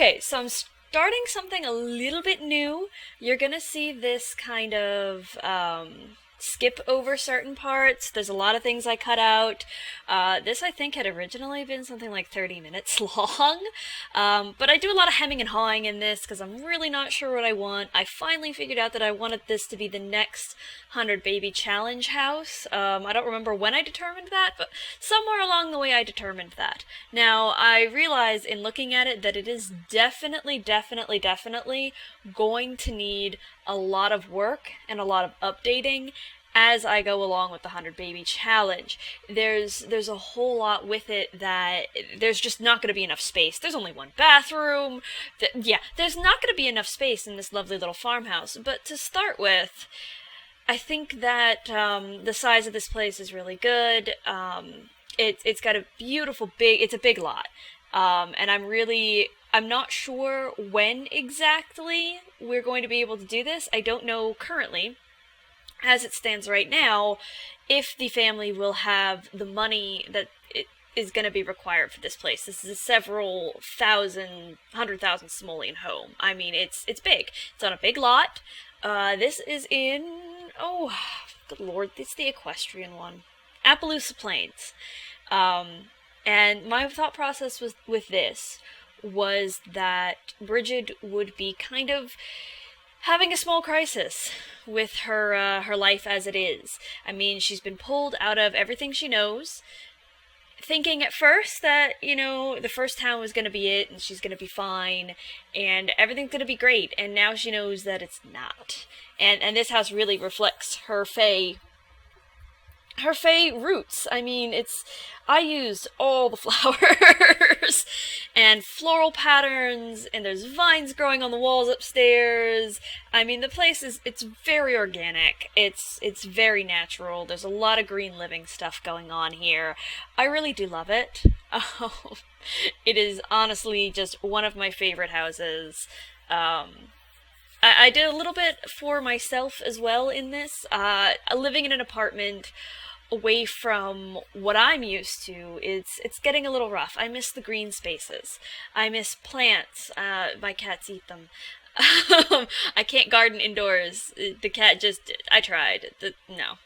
Okay, so I'm starting something a little bit new. You're gonna see this kind of skip over certain parts. There's a lot of things I cut out. This, I think, had originally been something like 30 minutes long. But I do a lot of hemming and hawing in this because I'm really not sure what I want. I finally figured out that I wanted this to be the next 100 Baby Challenge house. I don't remember when I determined that, but somewhere along the way I determined that. Now, I realize in looking at it that it is definitely going to need a lot of work and a lot of updating as I go along with the 100 Baby Challenge. There's a whole lot with it that there's just not going to be enough space. There's only one bathroom. There's not going to be enough space in this lovely little farmhouse. But to start with, I think that the size of this place is really good. It's got a beautiful it's a big lot. And I'm not sure when exactly we're going to be able to do this. I don't know currently, as it stands right now, if the family will have the money that it is going to be required for this place. This is a several thousand, 100,000 simoleon home. I mean, it's big. It's on a big lot. This is in, oh, good lord, it's the equestrian one. Appaloosa Plains. And my thought process with this was that Bridget would be kind of having a small crisis with her life as it is. I mean, she's been pulled out of everything she knows, thinking at first that, the first town was going to be it, and she's going to be fine, and everything's going to be great, and now she knows that it's not. And this house really reflects her Fae roots. I mean, I used all the flowers and floral patterns, and there's vines growing on the walls upstairs. I mean, the place it's very organic. It's very natural. There's a lot of green living stuff going on here. I really do love it. It is honestly just one of my favorite houses. I did a little bit for myself as well in this. Living in an apartment away from what I'm used to, it's getting a little rough. I miss the green spaces. I miss plants. My cats eat them. I can't garden indoors. The cat I tried. No.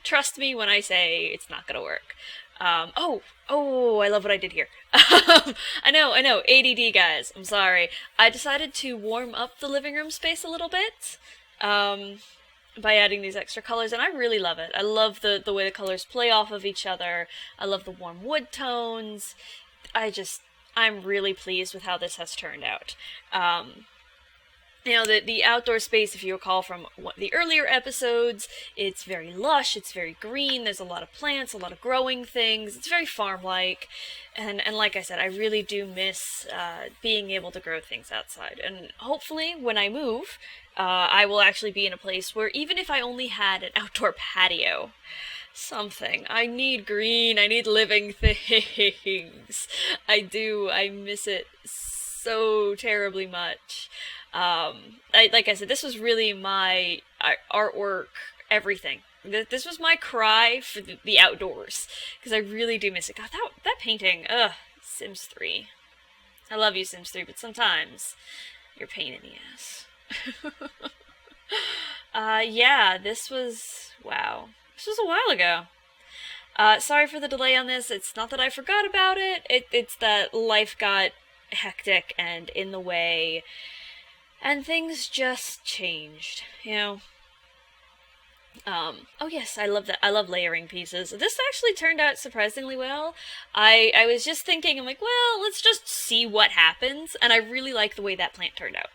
Trust me when I say it's not gonna work. I love what I did here. I know, ADD guys, I'm sorry. I decided to warm up the living room space a little bit, by adding these extra colors, and I really love it. I love the way the colors play off of each other. I love the warm wood tones. I'm really pleased with how this has turned out. The outdoor space, if you recall from the earlier episodes, it's very lush, it's very green, there's a lot of plants, a lot of growing things, it's very farm-like, and like I said, I really do miss being able to grow things outside, and hopefully, when I move, I will actually be in a place where even if I only had an outdoor patio, something. I need green, I need living things. I miss it so terribly much. Like I said, this was really my artwork, everything. This was my cry for the outdoors, because I really do miss it. God, that painting, Sims 3. I love you, Sims 3, but sometimes you're a pain in the ass. Wow. This was a while ago. Sorry for the delay on this. It's not that I forgot about it. It's that life got hectic and in the way, and things just changed, Oh yes, I love that. I love layering pieces. This actually turned out surprisingly well. I was just thinking, I'm like, well, let's just see what happens, and I really like the way that plant turned out.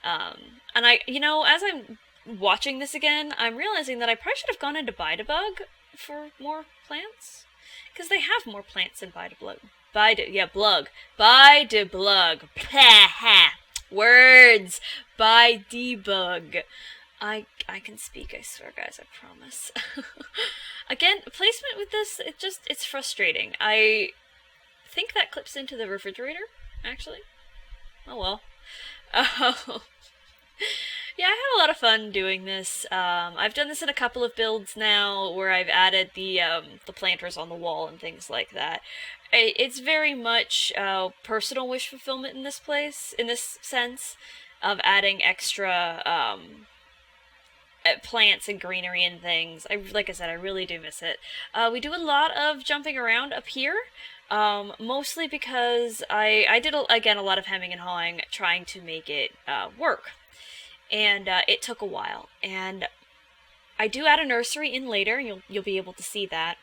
And as I'm watching this again, I'm realizing that I probably should have gone into Bidebug for more plants, because they have more plants in Bidebug. Blug. Bidebug. Words. Bidebug. I can speak, I swear, guys, I promise. Again, placement with this, it's frustrating. I think that clips into the refrigerator, actually. Oh well. Yeah, I had a lot of fun doing this. I've done this in a couple of builds now, where I've added the planters on the wall and things like that. It's very much personal wish fulfillment in this place, in this sense, of adding extra plants and greenery and things. Like I said, I really do miss it. We do a lot of jumping around up here. Mostly because I did, again, a lot of hemming and hawing trying to make it work. And it took a while. And I do add a nursery in later, and you'll be able to see that.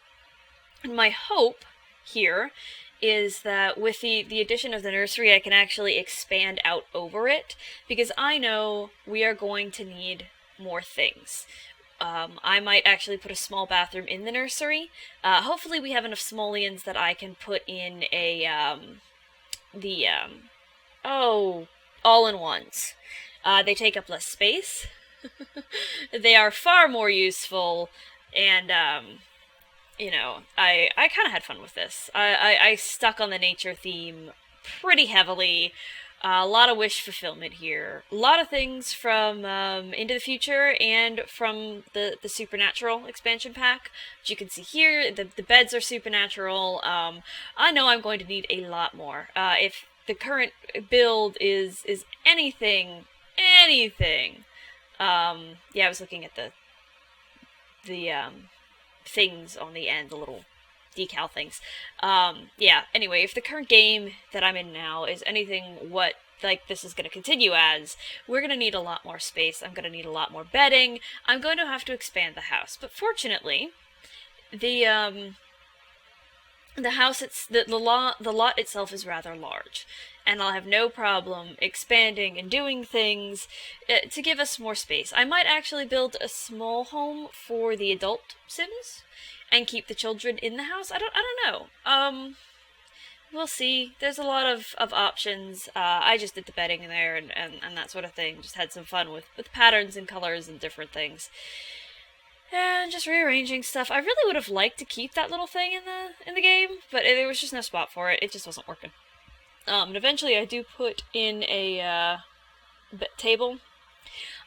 And my hope here is that with the addition of the nursery, I can actually expand out over it, because I know we are going to need more things. I might actually put a small bathroom in the nursery. Hopefully we have enough simoleons that I can put in all-in-ones. They take up less space. They are far more useful, and I kind of had fun with this. I stuck on the nature theme pretty heavily. A lot of wish fulfillment here. A lot of things from Into the Future and from the Supernatural expansion pack. As you can see here, the beds are supernatural. I know I'm going to need a lot more. If the current build is anything, yeah, I was looking at the things on the end, the little decal things. Yeah, anyway, if the current game that I'm in now is anything what this is going to continue as, we're going to need a lot more space. I'm going to need a lot more bedding. I'm going to have to expand the house. But fortunately, the house, the lot itself is rather large, and I'll have no problem expanding and doing things to give us more space. I might actually build a small home for the adult Sims and keep the children in the house. I don't know. We'll see. There's a lot of options. I just did the bedding in there and that sort of thing. Just had some fun with patterns and colors and different things. And just rearranging stuff. I really would have liked to keep that little thing in the game, but there was just no spot for it. It just wasn't working. And eventually I do put in a table.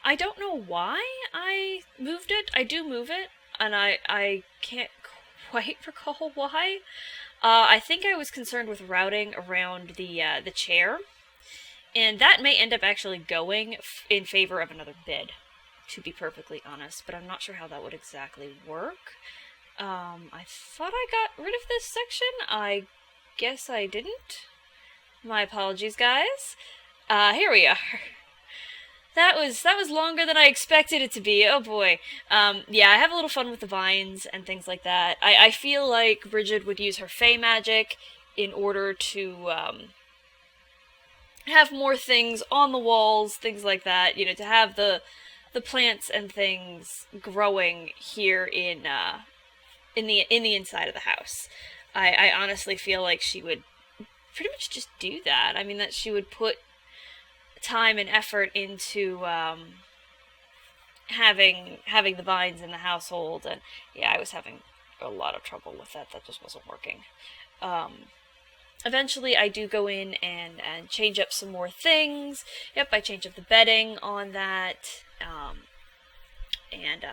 I don't know why I moved it. I do move it, and I can't quite recall why. I think I was concerned with routing around the chair, and that may end up actually going in favor of another bed, to be perfectly honest, but I'm not sure how that would exactly work. I thought I got rid of this section. I guess I didn't. My apologies, guys. Here we are. That was longer than I expected it to be. Oh boy. Yeah, I have a little fun with the vines and things like that. I feel like Bridget would use her Fey magic in order to have more things on the walls, things like that. To have the plants and things growing here in the inside of the house. I honestly feel like she would pretty much just do that. I mean, that she would put time and effort into having the vines in the household, and yeah, I was having a lot of trouble with that. That just wasn't working. Eventually, I do go in and change up some more things. Yep, I change up the bedding on that, and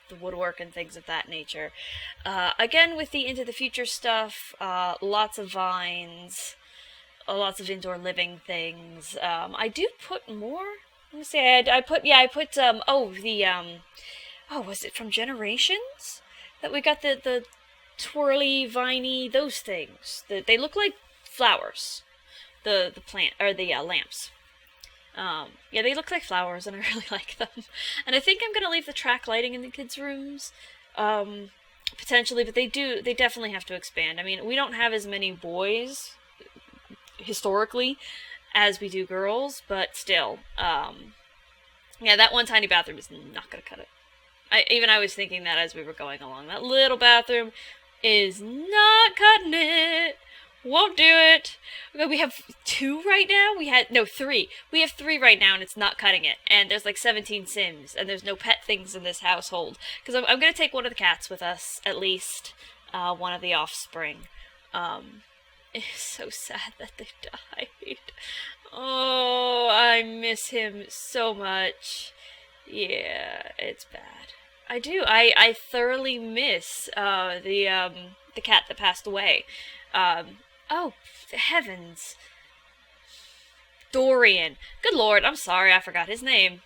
the woodwork and things of that nature. Again, with the Into the Future stuff, lots of vines, lots of indoor living things. I do put more. Let me see. I put was it from Generations that we got the twirly, viney, those things. They look like flowers. The plant or the lamps. Yeah, they look like flowers, and I really like them. And I think I'm gonna leave the track lighting in the kids' rooms, potentially, but they definitely have to expand. I mean, we don't have as many boys historically as we do girls, but still, yeah, that one tiny bathroom is not gonna cut it. I was thinking that as we were going along. That little bathroom is not cutting it. Won't do it. We have 2 right now? 3. We have 3 right now, and it's not cutting it. And there's like 17 Sims, and there's no pet things in this household. Because I'm going to take one of the cats with us, at least. One of the offspring. It's so sad that they died. Oh, I miss him so much. Yeah, it's bad. I do. I thoroughly miss the cat that passed away. Oh heavens, Dorian. Good lord, I'm sorry, I forgot his name.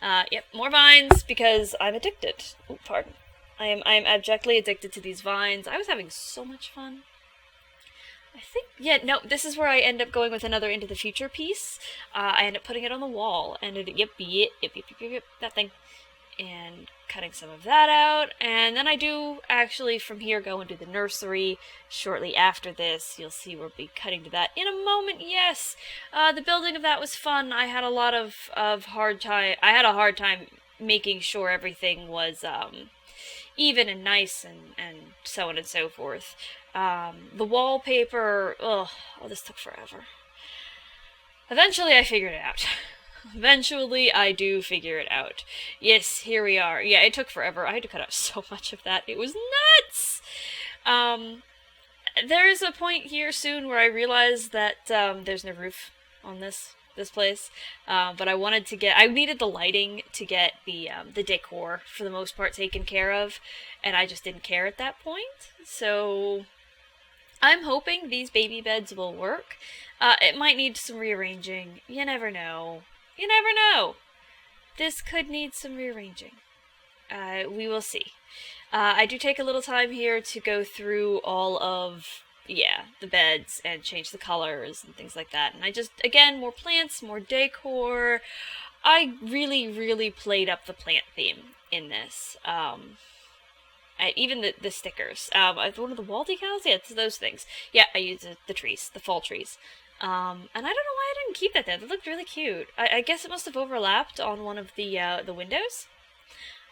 Yep, more vines because I'm addicted. Oh, pardon. I'm abjectly addicted to these vines. I was having so much fun. I think, yeah, no, this is where I end up going with another Into the Future piece. I end up putting it on the wall, and yep, that thing. And cutting some of that out, and then I do actually from here go into the nursery shortly after this. You'll see we'll be cutting to that in a moment. Yes, the building of that was fun. I had a lot of hard time. I had a hard time making sure everything was even and nice and so on and so forth. The wallpaper, oh, this took forever. Eventually I figured it out. Eventually, I do figure it out. Yes, here we are. Yeah, it took forever. I had to cut out so much of that. It was nuts! There's a point here soon where I realized that there's no roof on this place. But I needed the lighting to get the decor, for the most part, taken care of. And I just didn't care at that point. So I'm hoping these baby beds will work. It might need some rearranging. You never know. You never know. This could need some rearranging. We will see. I do take a little time here to go through all of, the beds and change the colors and things like that. And I just, again, more plants, more decor. I really, really played up the plant theme in this. Even the stickers. One of the wall decals? Yeah, it's those things. Yeah, I use the trees, the fall trees. And I don't know why I didn't keep that there. That looked really cute. I guess it must have overlapped on one of the windows.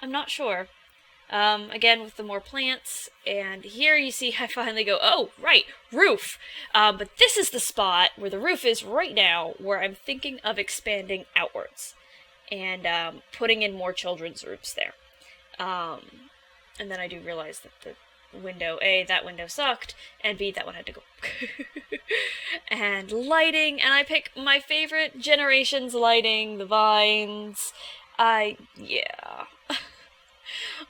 I'm not sure. Again, with the more plants, and here you see I finally go, oh, right, roof! But this is the spot where the roof is right now, where I'm thinking of expanding outwards, and putting in more children's rooms there. And then I do realize that the window, A, that window sucked, and B, that one had to go. And lighting, and I pick my favorite Generations lighting, the vines. Yeah.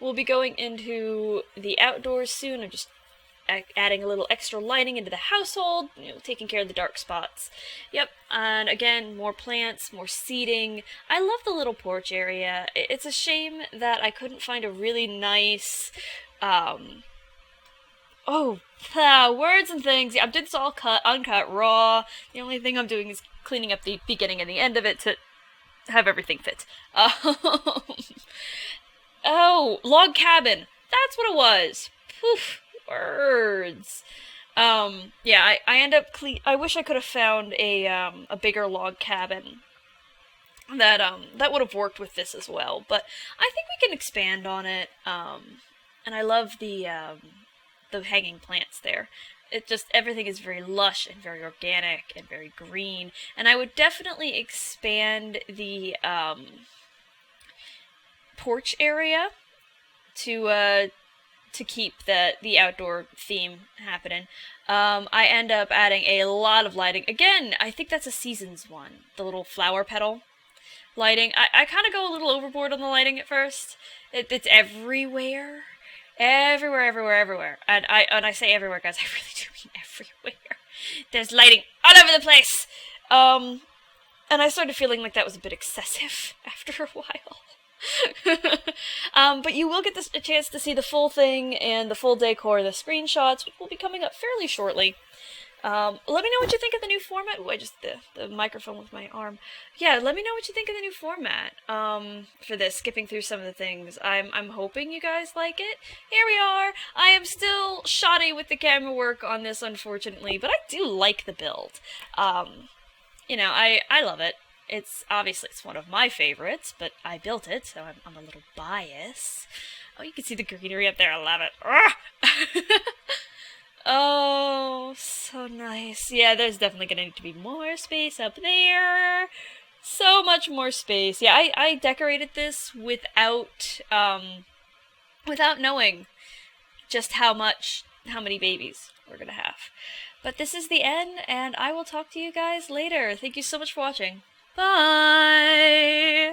We'll be going into the outdoors soon. I'm just adding a little extra lighting into the household, taking care of the dark spots. Yep, and again, more plants, more seating. I love the little porch area. It's a shame that I couldn't find a really nice, words and things. Yeah, I did this all uncut, raw. The only thing I'm doing is cleaning up the beginning and the end of it to have everything fit. Log cabin. That's what it was. Poof, words. I end up I wish I could have found a bigger log cabin that would have worked with this as well, but I think we can expand on it. And I love the hanging plants there. It just, everything is very lush and very organic and very green, and I would definitely expand the porch area to keep the outdoor theme happening. I end up adding a lot of lighting. Again, I think that's a Seasons one. The little flower petal lighting. I kind of go a little overboard on the lighting at first. It's everywhere. Everywhere. And I say everywhere, guys, I really do mean everywhere. There's lighting all over the place. And I started feeling like that was a bit excessive after a while. But you will get a chance to see the full thing and the full decor, the screenshots, which will be coming up fairly shortly. Let me know what you think of the new format. Ooh, I just, the microphone with my arm. Yeah, let me know what you think of the new format, for this, skipping through some of the things. I'm hoping you guys like it. Here we are. I am still shoddy with the camera work on this, unfortunately, but I do like the build. I love it. It's one of my favorites, but I built it, so I'm a little biased. Oh, you can see the greenery up there. I love it. Oh, so nice. Yeah, there's definitely gonna need to be more space up there. So much more space. Yeah, I decorated this without knowing just how many babies we're gonna have. But this is the end, and I will talk to you guys later. Thank you so much for watching. Bye!